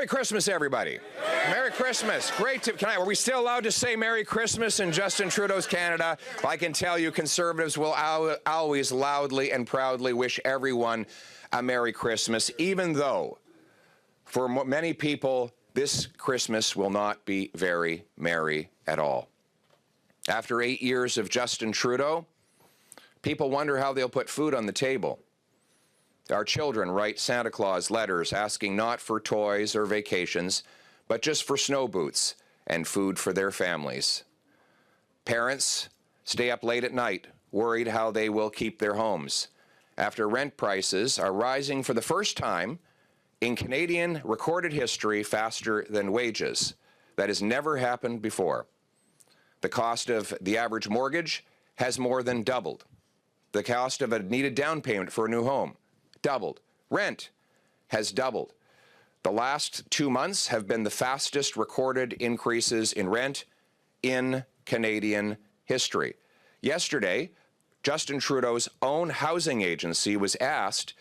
Merry Christmas, everybody. Merry Christmas. Great to, are we still allowed to say Merry Christmas in Justin Trudeau's Canada? I can tell you Conservatives will always loudly and proudly wish everyone a Merry Christmas, even though for many people this Christmas will not be very merry at all. After 8 years of Justin Trudeau, people wonder how they'll put food on the table. Our children write Santa Claus letters asking not for toys or vacations, but just for snow boots and food for their families. Parents stay up late at night, worried how they will keep their homes, after rent prices are rising for the first time in Canadian recorded history faster than wages. That has never happened before. The cost of the average mortgage has more than doubled. The cost of a needed down payment for a new home doubled. Rent has doubled. The last 2 months have been the fastest recorded increases in rent in Canadian history. Yesterday, Justin Trudeau's own housing agency was asked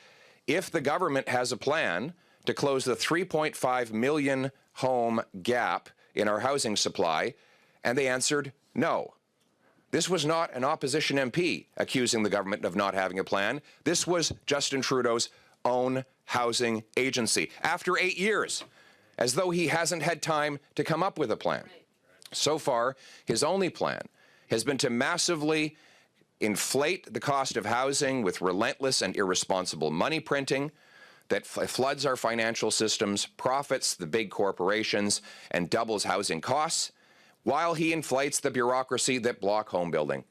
if the government has a plan to close the 3.5 million home gap in our housing supply, and they answered no. This was not an opposition MP accusing the government of not having a plan. This was Justin Trudeau's own housing agency after 8 years, as though he hasn't had time to come up with a plan. So far, his only plan has been to massively inflate the cost of housing with relentless and irresponsible money printing that floods our financial systems, profits the big corporations, and doubles housing costs, while he inflates the bureaucracy that block home building.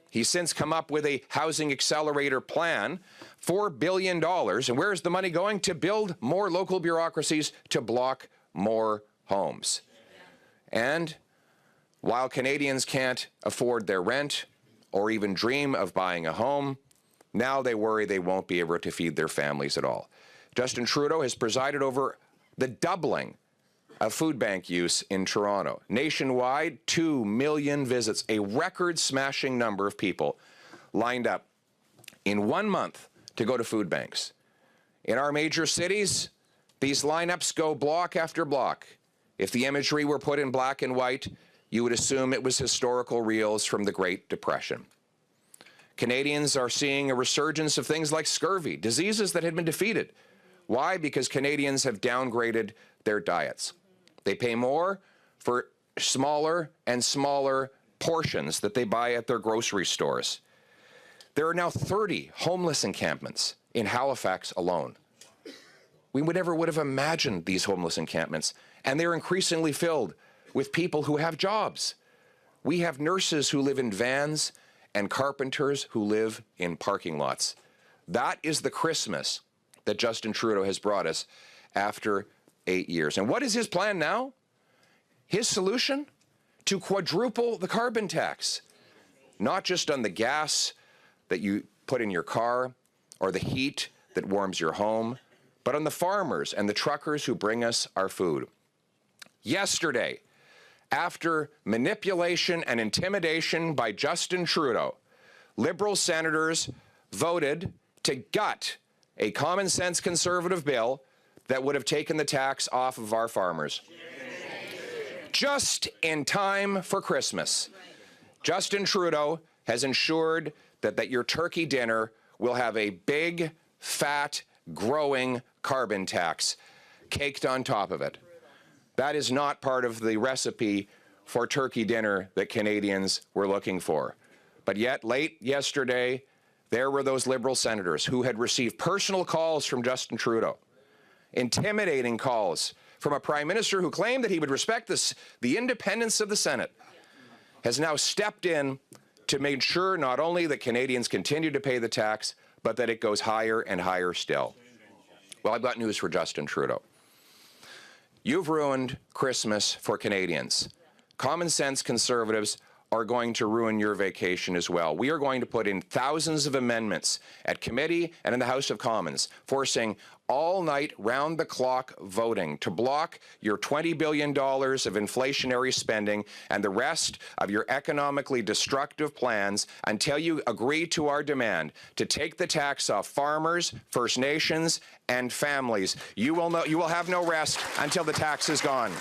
He's since come up with a housing accelerator plan, $4 billion, and where is the money going? To build more local bureaucracies to block more homes. And while Canadians can't afford their rent or even dream of buying a home, now they worry they won't be able to feed their families at all. Justin Trudeau has presided over the doubling of food bank use in Toronto. Nationwide, 2 million visits, a record-smashing number of people lined up in 1 month to go to food banks. In our major cities, these lineups go block after block. If the imagery were put in black and white, you would assume it was historical reels from the Great Depression. Canadians are seeing a resurgence of things like scurvy, diseases that had been defeated. Why? Because Canadians have downgraded their diets. They pay more for smaller and smaller portions that they buy at their grocery stores. There are now 30 homeless encampments in Halifax alone. We never would have imagined these homeless encampments, and they're increasingly filled with people who have jobs. We have nurses who live in vans and carpenters who live in parking lots. That is the Christmas that Justin Trudeau has brought us after 8 years. And what is his plan now? His solution? To quadruple the carbon tax. Not just on the gas that you put in your car or the heat that warms your home, but on the farmers and the truckers who bring us our food. Yesterday, after manipulation and intimidation by Justin Trudeau, Liberal senators voted to gut a common-sense Conservative bill that would have taken the tax off of our farmers. Just in time for Christmas. Justin Trudeau has ensured that your turkey dinner will have a big, fat, growing carbon tax caked on top of it. That is not part of the recipe for turkey dinner that Canadians were looking for. But yet, late yesterday, there were those Liberal senators who had received personal calls from Justin Trudeau, intimidating calls from a Prime Minister who claimed that he would respect the independence of the Senate, has now stepped in to make sure not only that Canadians continue to pay the tax, but that it goes higher and higher still. Well, I've got news for Justin Trudeau. You've ruined Christmas for Canadians. Common sense Conservatives are going to ruin your vacation as well. We are going to put in thousands of amendments at committee and in the House of Commons, forcing all-night, round-the-clock voting to block your $20 billion of inflationary spending and the rest of your economically destructive plans until you agree to our demand to take the tax off farmers, First Nations, and families. You will have no rest until the tax is gone.